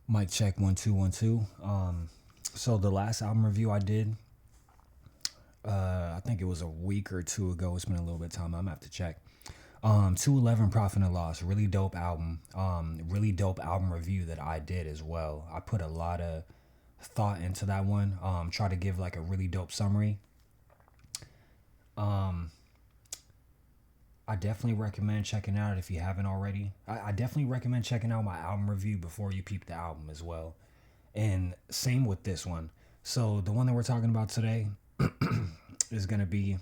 Mic check 1 2 1 2. So the last album review I did, I think it was a week or two ago. It's been a little bit of time. I'm gonna have to check. 211 Profit and Loss, really dope album. Really dope album review that I did as well. I put a lot of thought into that one. Try to give like a really dope summary. Um, I definitely recommend checking out if you haven't already. I definitely recommend checking out my album review before you peep the album as well. And same with this one. So the one that we're talking about today is gonna be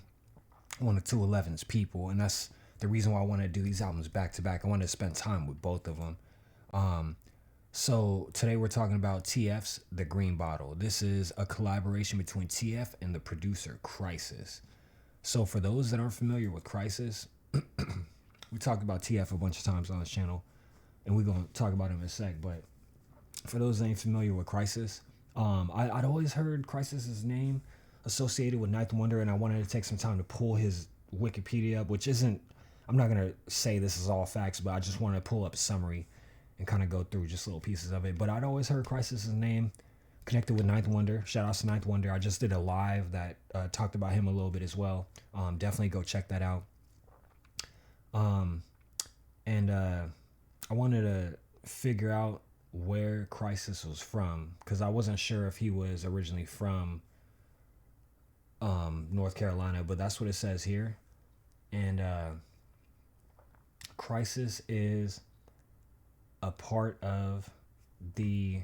one of 211's People, and that's the reason why I want to do these albums back to back. I want to spend time with both of them. Um, so today we're talking about TF's The Green Bottle. This is a collaboration between TF and the producer Khrysis. So for those that aren't familiar with Khrysis, we talked about TF a bunch of times on this channel, and we're gonna talk about him in a sec. But for those that ain't familiar with Khrysis, I'd always heard Khrysis' name associated with Ninth Wonder, and I wanted to take some time to pull his Wikipedia up, which isn't, I'm not going to say this is all facts, but I just wanted to pull up a summary and kind of go through just little pieces of it. But I'd always heard Khrysis' name connected with Ninth Wonder. Shout out to Ninth Wonder. I just did a live that talked about him a little bit as well. Definitely go check that out. And I wanted to figure out where Khrysis was from, because I wasn't sure if he was originally from North Carolina, but that's what it says here. And Khrysis is a part of the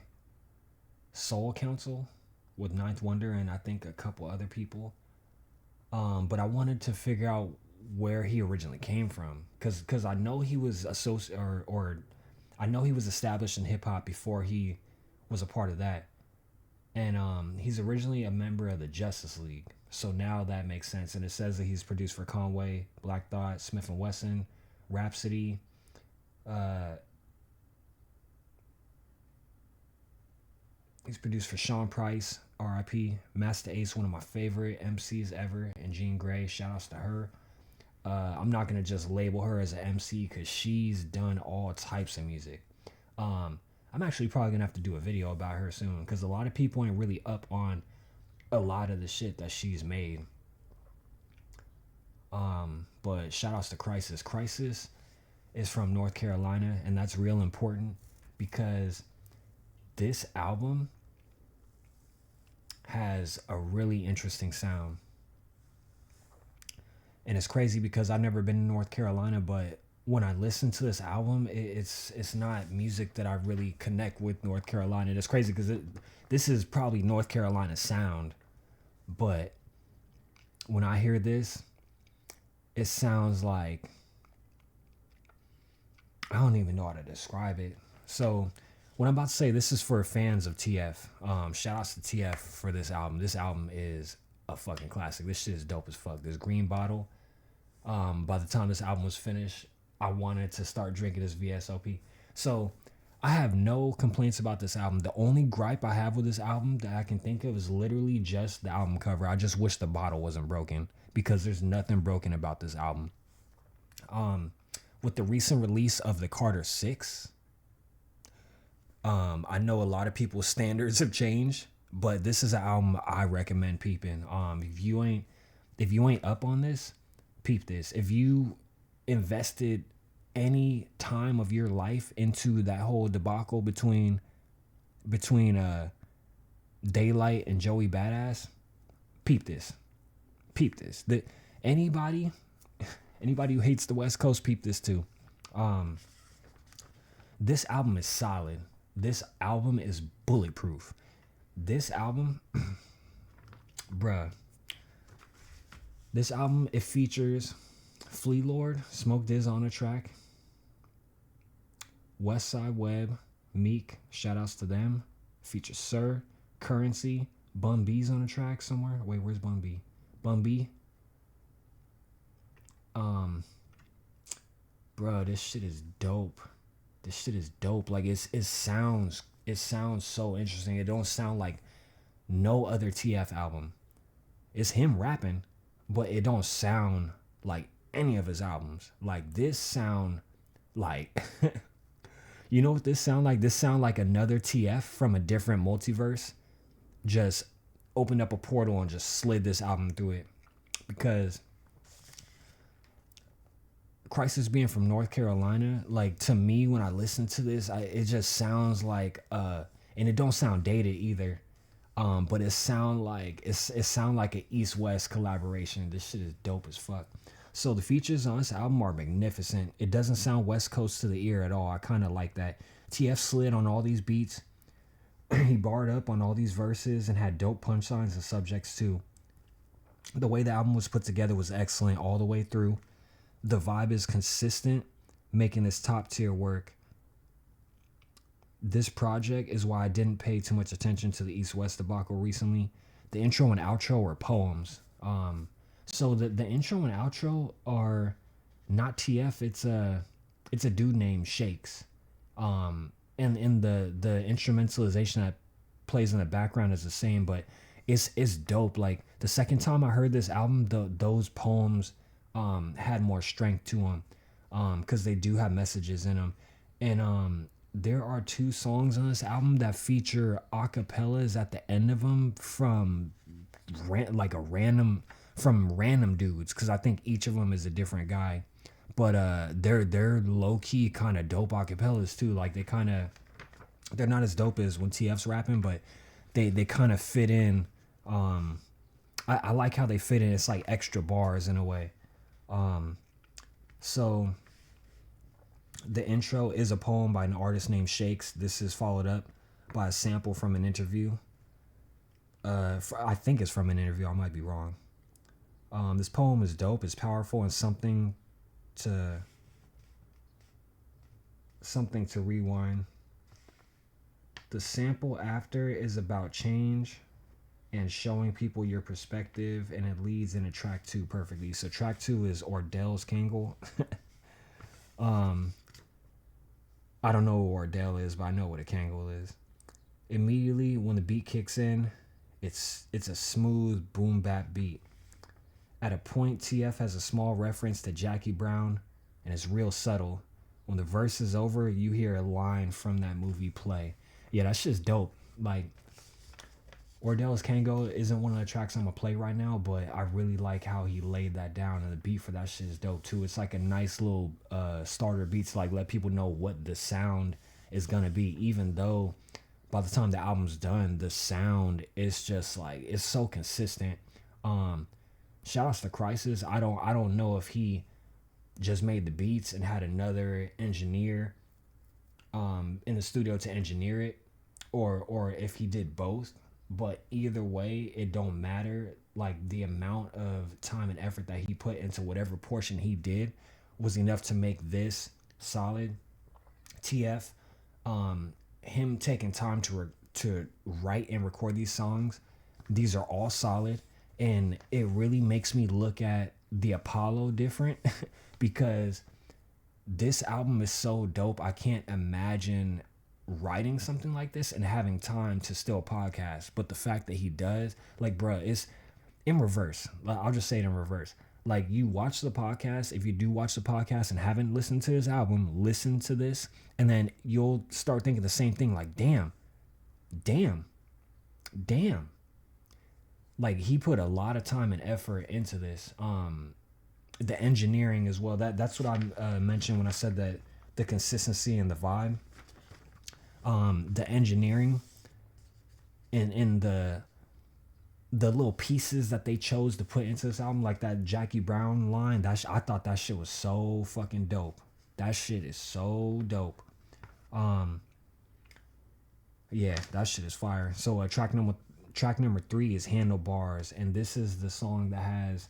Soul Council with Ninth Wonder and I think a couple other people. But I wanted to figure out where he originally came from, because I know he was or I know he was established in hip hop before he was a part of that. And he's originally a member of the Justice League. So now that makes sense. And it says that he's produced for Conway, Black Thought, Smith & Wesson, Rhapsody. He's produced for Sean Price, R.I.P., Master Ace, one of my favorite MCs ever, and Jean Grey. Shout outs to her. I'm not going to just label her as an MC because she's done all types of music. I'm actually probably going to have to do a video about her soon, because a lot of people ain't really up on a lot of the shit that she's made. But shout outs to Khrysis. Khrysis is from North Carolina, and that's real important because this album has a really interesting sound. And it's crazy because I've never been in North Carolina, but when I listen to this album, it's not music that I really connect with North Carolina. And it's crazy because this is probably North Carolina sound, but when I hear this, it sounds like, I don't even know how to describe it. So what I'm about to say, this is for fans of TF. Shout outs to TF for this album. This album is a fucking classic. This shit is dope as fuck. This Green Bottle. By the time this album was finished, I wanted to start drinking this VSOP. So I have no complaints about this album. The only gripe I have with this album that I can think of is literally just the album cover. I just wish the bottle wasn't broken, because there's nothing broken about this album. With the recent release of the Carter 6, I know a lot of people's standards have changed, but this is an album I recommend peeping. If you ain't up on this, peep this. If you invested any time of your life into that whole debacle between Daylight and Joey Badass, peep this. Peep this. Anybody who hates the West Coast, peep this too. This album is solid. This album is bulletproof. This album, bruh. This album, it features Flea Lord, Smoke Diz on a track, Westside Web, Meek, shout outs to them. Features Sir, Currency, Bun B's on a track somewhere. Wait, where's Bun B? Bun B. Bro, this shit is dope. This shit is dope. Like it sounds so interesting. It don't sound like no other TF album. It's him rapping, but it don't sound like any of his albums. Like this sound like You know what this sound like? This sound like another TF from a different multiverse. Just opened up a portal and just slid this album through it. Because Khrysis being from North Carolina, like to me when I listen to this, it just sounds like and it don't sound dated either. But it sound like it sound like an East West collaboration. This shit is dope as fuck. So the features on this album are magnificent. It doesn't sound West Coast to the ear at all. I kind of like that. TF slid on all these beats. He barred up on all these verses and had dope punchlines and subjects too. The way the album was put together was excellent all the way through. The vibe is consistent, making this top tier work. This project is why I didn't pay too much attention to the East West debacle recently. The intro and outro were poems. So the intro and outro are not TF. It's a dude named Shakes. And in the instrumentalization that plays in the background is the same, but it's dope. Like the second time I heard this album, those poems had more strength to them, because they do have messages in them, and there are 2 songs on this album that feature acapellas at the end of them from random dudes, because I think each of them is a different guy, but they're low key kind of dope acapellas too. Like they're not as dope as when TF's rapping, but they kind of fit in. I like how they fit in. It's like extra bars in a way. So the intro is a poem by an artist named Shakes. This is followed up by a sample from an interview. I think it's from an interview. I might be wrong. This poem is dope. It's powerful and something to rewind. The sample after is about change and showing people your perspective, and it leads into track 2 perfectly. So track 2 is Ordell's Kangle. I don't know what Ordell is, but I know what a Kangle is. Immediately when the beat kicks in, it's a smooth boom bap beat. At a point, TF has a small reference to Jackie Brown, and it's real subtle. When the verse is over, you hear a line from that movie play. Yeah, that shit's dope. Like, Ordell's Kango isn't one of the tracks I'm gonna play right now, but I really like how he laid that down, and the beat for that shit is dope too. It's like a nice little starter beat to like let people know what the sound is gonna be, even though by the time the album's done, the sound is just like, it's so consistent. Shout outs to Khrysis. I don't know if he just made the beats and had another engineer in the studio to engineer it, or if he did both. But either way, it don't matter. Like, the amount of time and effort that he put into whatever portion he did was enough to make this solid. TF, him taking time to write and record these songs, these are all solid, and it really makes me look at the Apollo different because this album is so dope. I can't imagine writing something like this and having time to still podcast, but the fact that he does, like, bruh, it's in reverse. I'll just say it in reverse. Like, you watch the podcast, if you do watch the podcast and haven't listened to this album, listen to this, and then you'll start thinking the same thing, like, damn. Like, he put a lot of time and effort into this. The engineering as well, that's what I mentioned when I said that the consistency and the vibe. The engineering and the little pieces that they chose to put into this album, like that Jackie Brown line, I thought that shit was so fucking dope. That shit is so dope. Yeah, that shit is fire. So track number 3 is Handlebars, and this is the song that has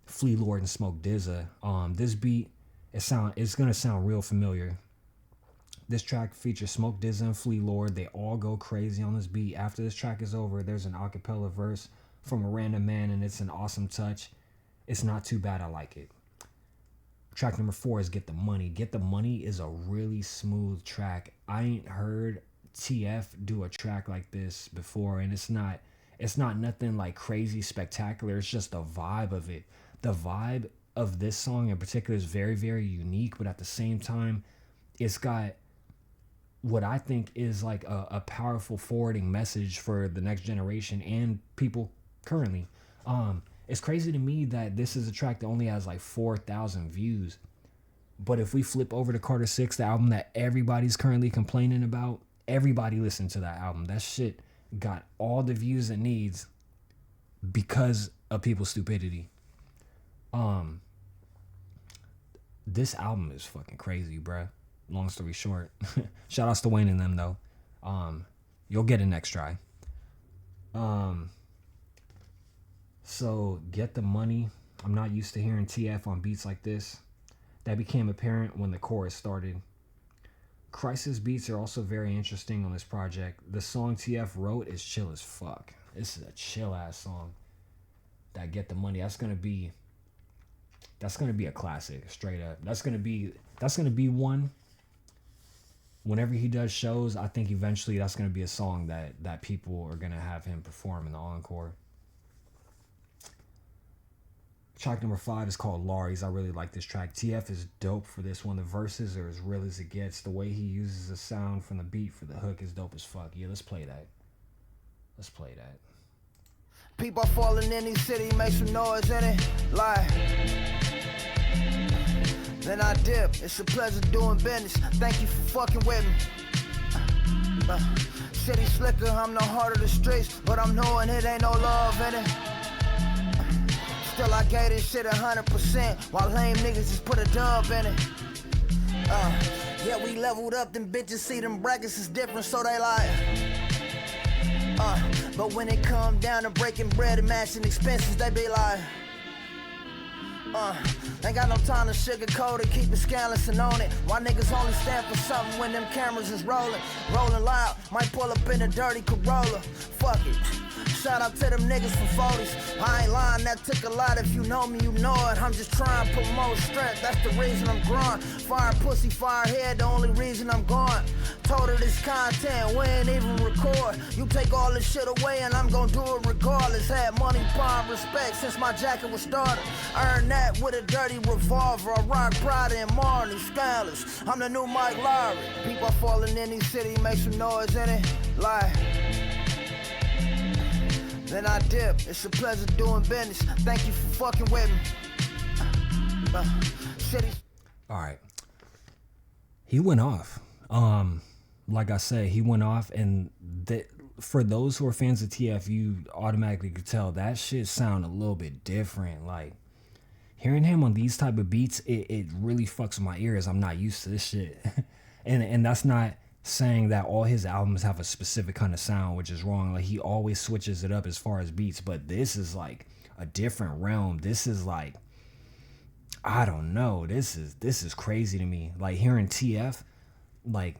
Flea Lord and Smoke DZA. This beat, it's gonna sound real familiar. This track features Smoke DZA and Flea Lord. They all go crazy on this beat. After this track is over, there's an acapella verse from a random man, and it's an awesome touch. It's not too bad. I like it. Track number 4 is Get the Money. Get the Money is a really smooth track. I ain't heard TF do a track like this before, and it's not nothing like crazy spectacular. It's just the vibe of it. The vibe of this song in particular is very, very unique, but at the same time, it's got what I think is like a powerful forwarding message for the next generation and people currently. It's crazy to me that this is a track that only has like 4,000 views. But if we flip over to Carter 6, the album that everybody's currently complaining about, everybody listened to that album. That shit got all the views it needs because of people's stupidity. This album is fucking crazy, bruh. Long story short. Shout outs to Wayne and them though. You'll get it next try. So Get the Money. I'm not used to hearing TF on beats like this. That became apparent when the chorus started. Khrysis beats are also very interesting on this project. The song TF wrote is chill as fuck. This is a chill ass song. That Get the Money. That's gonna be a classic, straight up. That's gonna be one. Whenever he does shows, I think eventually that's gonna be a song that people are gonna have him perform in the encore. Track number 5 is called Laurie's. I really like this track. TF is dope for this one. The verses are as real as it gets. The way he uses the sound from the beat for the hook is dope as fuck. Yeah, let's play that. People falling in these city, make some noise in it. Lie. Then I dip. It's a pleasure doing business. Thank you for fucking with me. City slicker, I'm the heart of the streets, but I'm knowing it ain't no love in it. Still I gave this shit 100%, while lame niggas just put a dub in it. Yeah, we leveled up, them bitches see them brackets is different, so they like. But when it come down to breaking bread and matching expenses, they be like. Ain't got no time to sugarcoat it, keep it scandalous and on it. Why niggas only stand for something when them cameras is rolling loud, might pull up in a dirty Corolla. Fuck it. Shout out to them niggas from 40s. I ain't lying, that took a lot. If you know me, you know it. I'm just trying to promote strength, that's the reason I'm growing. Fire pussy, fire head, the only reason I'm gone. Told her this content, we ain't even record. You take all this shit away and I'm gonna do it regardless. Had money, pride, respect since my jacket was started. Earned that with a dirty revolver. I rock Prada and Marley, scandalous. I'm the new Mike Lowry. People falling in these city, make some noise in it. Lie. Then I dip. It's a pleasure doing business. Thank you for fucking with me. All right. He went off. Like I said, he went off, and for those who are fans of TF, you automatically could tell that shit sound a little bit different. Like hearing him on these type of beats, it really fucks with my ears. I'm not used to this shit, and that's not saying that all his albums have a specific kind of sound, which is wrong. Like he always switches it up as far as beats, but this is like a different realm. This is like, I don't know. This is crazy to me. Like hearing TF, like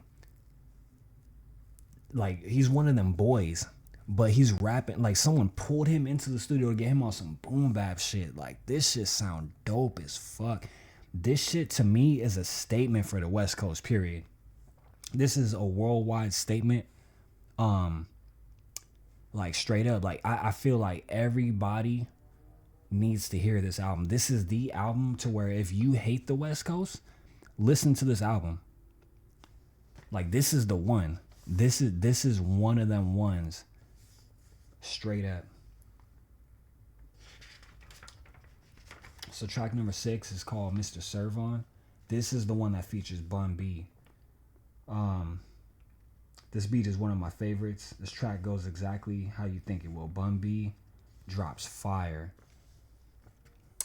he's one of them boys, but he's rapping. Like someone pulled him into the studio to get him on some boom bap shit. Like this shit sound dope as fuck. This shit to me is a statement for the West Coast, period. This is a worldwide statement. Like straight up, like I feel like everybody needs to hear this album. This is the album to where if you hate the West Coast, listen to this album. Like this is the one. This is one of them ones. Straight up. So track number 6 is called Mr. Servon. This is the one that features Bun B. This beat is one of my favorites. This track goes exactly how you think it will. Bun B drops fire.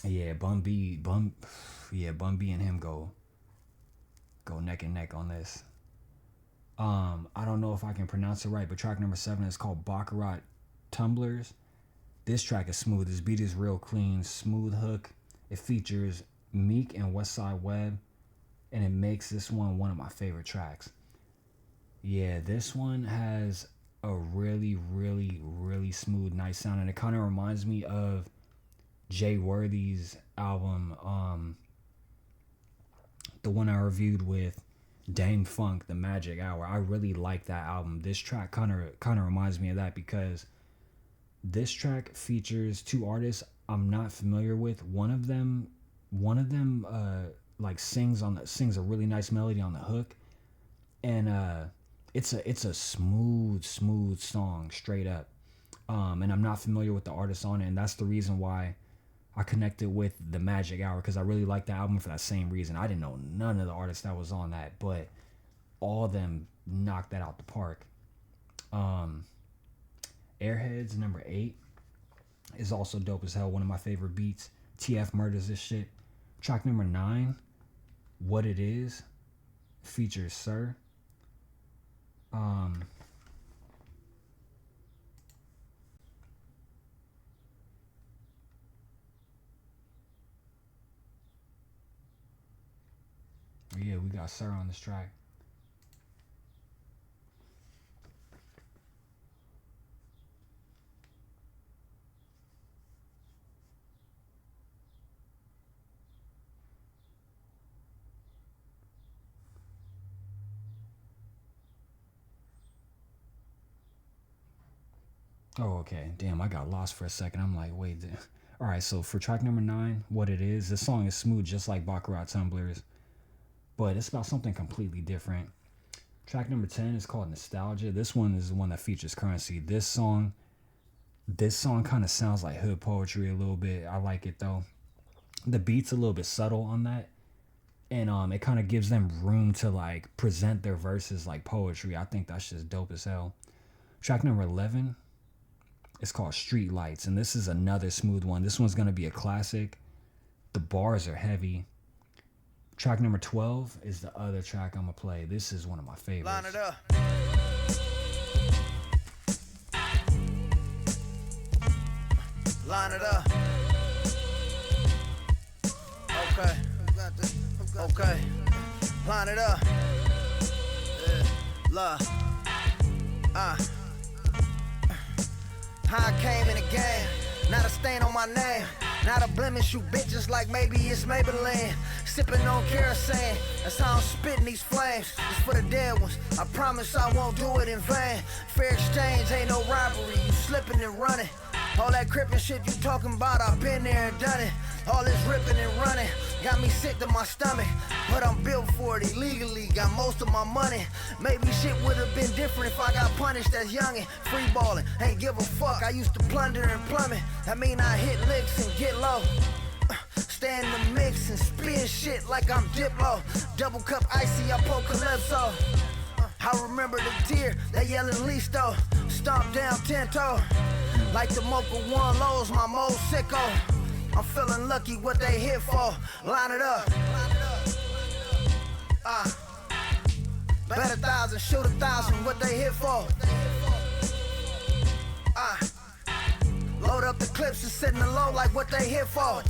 Yeah, Bun B and him go neck and neck on this. I don't know if I can pronounce it right, but track number 7 is called Baccarat Tumblers. This track is smooth. This beat is real clean, smooth hook. It features Meek and Westside Webb, and it makes this one of my favorite tracks. Yeah, this one has a really, really, really smooth, nice sound, and it kind of reminds me of Jay Worthy's album, the one I reviewed with Dame Funk, The Magic Hour. I really like that album. This track kind of reminds me of that because this track features 2 artists I'm not familiar with. One of them like sings a really nice melody on the hook, and It's a smooth song straight up. And I'm not familiar with the artist on it, and that's the reason why I connected with the Magic Hour, because I really like the album for that same reason. I didn't know none of the artists that was on that, but all of them knocked that out the park. Um, Airheads number 8 is also dope as hell. One of my favorite beats. TF murders this shit. Track number 9, What It Is, features Sir. Um, yeah, we got Sir on this track. Oh, okay. Damn, I got lost for a second. I'm like, wait. All right, so for track number 9, What It Is, this song is smooth just like Baccarat Tumblers, but it's about something completely different. Track number 10 is called Nostalgia. This one is the one that features Currency. This song kind of sounds like hood poetry a little bit. I like it though. The beat's a little bit subtle on that, and it kind of gives them room to like present their verses like poetry. I think that's just dope as hell. Track number 11 is called Street Lights, and this is another smooth one. This one's gonna be a classic. The bars are heavy. Track number 12 is the other track I'm gonna play. This is one of my favorites. Line it up. Line it up. Okay. Okay. Line it up. Yeah. Love. How I came in the game. Not a stain on my name. Not a blemish, you bitches, like maybe it's Maybelline. Sipping on kerosene, that's how I'm spitting these flames. It's for the dead ones, I promise I won't do it in vain. Fair exchange ain't no robbery, you slipping and running. All that crippin' shit you talking about, I've been there and done it. All this ripping and running got me sick to my stomach, but I'm built for it illegally, got most of my money. Maybe shit would've been different if I got punished as youngin'. Free ballin', ain't give a fuck, I used to plunder and plummet. That mean I hit licks and get low. Stay in the mix and spin shit like I'm Diplo. Double cup icy, I poke Calypso. I remember the tear, that yelling Listo. Stomp down 10-toe. Like the Mocha 1 lows, my mo sicko. I'm feeling lucky what they hit for. Line it up. Bet 1,000, shoot 1,000, what they hit for. Load up the clips and sit in the low like what they hit for.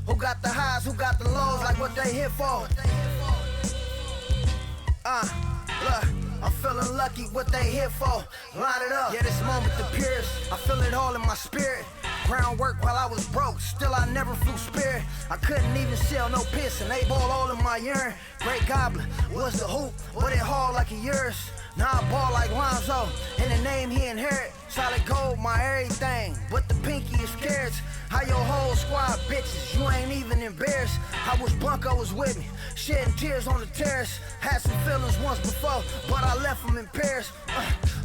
Who got the highs, who got the lows like what they hit for. Look, I'm feeling lucky what they hit for. Line it up. Yeah, this moment the purest. I feel it all in my spirit. Groundwork while I was broke, still I never flew spirit. I couldn't even sell no piss and they ball all in my urine. Great Goblin was the hoop, but it hauled like a yours. Now I ball like Lonzo, in the name he inherit. Solid gold, my everything, but the pinky is carrots. How your whole squad bitches, you ain't even embarrassed. I wish Blanco was with me, shedding tears on the terrace. Had some feelings once before, but I left them in Paris.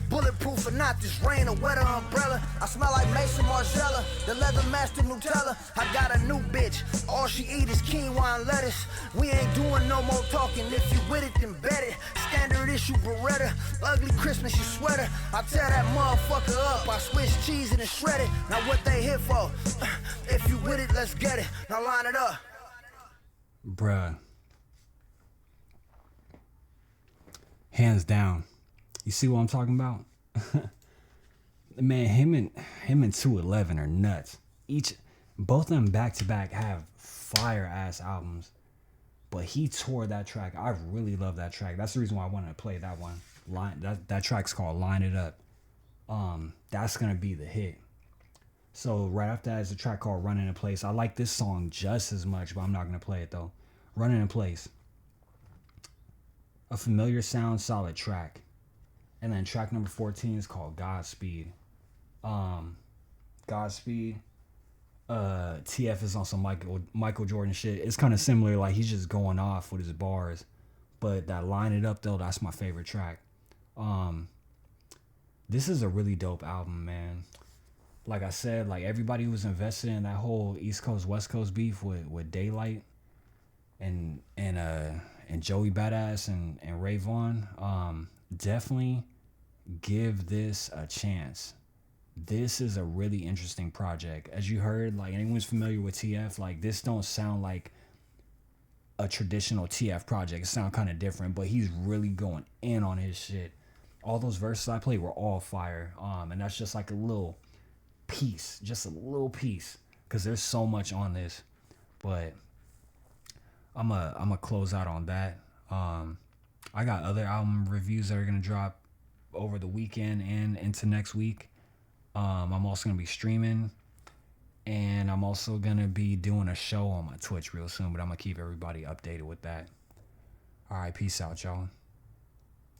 Bulletproof or not, this rain or weather umbrella. I smell like Mason Margiela, the leather master Nutella. I got a new bitch, all she eat is quinoa and lettuce. We ain't doing no more talking, if you with it then bet it. Standard issue Beretta, ugly Christmas you sweater. I tear that motherfucker up, I switch cheese and shred it. Now what they here for? If you with it, let's get it. Now line it up. Bruh. Hands down. You see what I'm talking about? Man, him and 211 are nuts. Both of them back to back have fire ass albums, but he tore that track. I really love that track. That's the reason why I wanted to play that one. That track's called "Line It Up." That's gonna be the hit. So right after that is a track called "Running in Place." I like this song just as much, but I'm not gonna play it though. "Running in Place." A familiar sound, solid track. And then track number 14 is called Godspeed. Godspeed. TF is on some Michael Jordan shit. It's kind of similar, like he's just going off with his bars. But that Line It Up though, that's my favorite track. This is a really dope album, man. Like I said, like everybody was invested in that whole East Coast West Coast beef with Daylight and Joey Badass and Ray Vaughn. Definitely give this a chance. This is a really interesting project. As you heard, like anyone's familiar with TF, like this don't sound like a traditional TF project. It sounds kind of different, but he's really going in on his shit. All those verses I played were all fire. And that's just like a little piece, just a little piece, because there's so much on this. But I'm a close out on that. I got other album reviews that are gonna drop over the weekend and into next week. I'm also gonna be streaming, and I'm also gonna be doing a show on my Twitch real soon. But I'm gonna keep everybody updated with that. All right, peace out, y'all.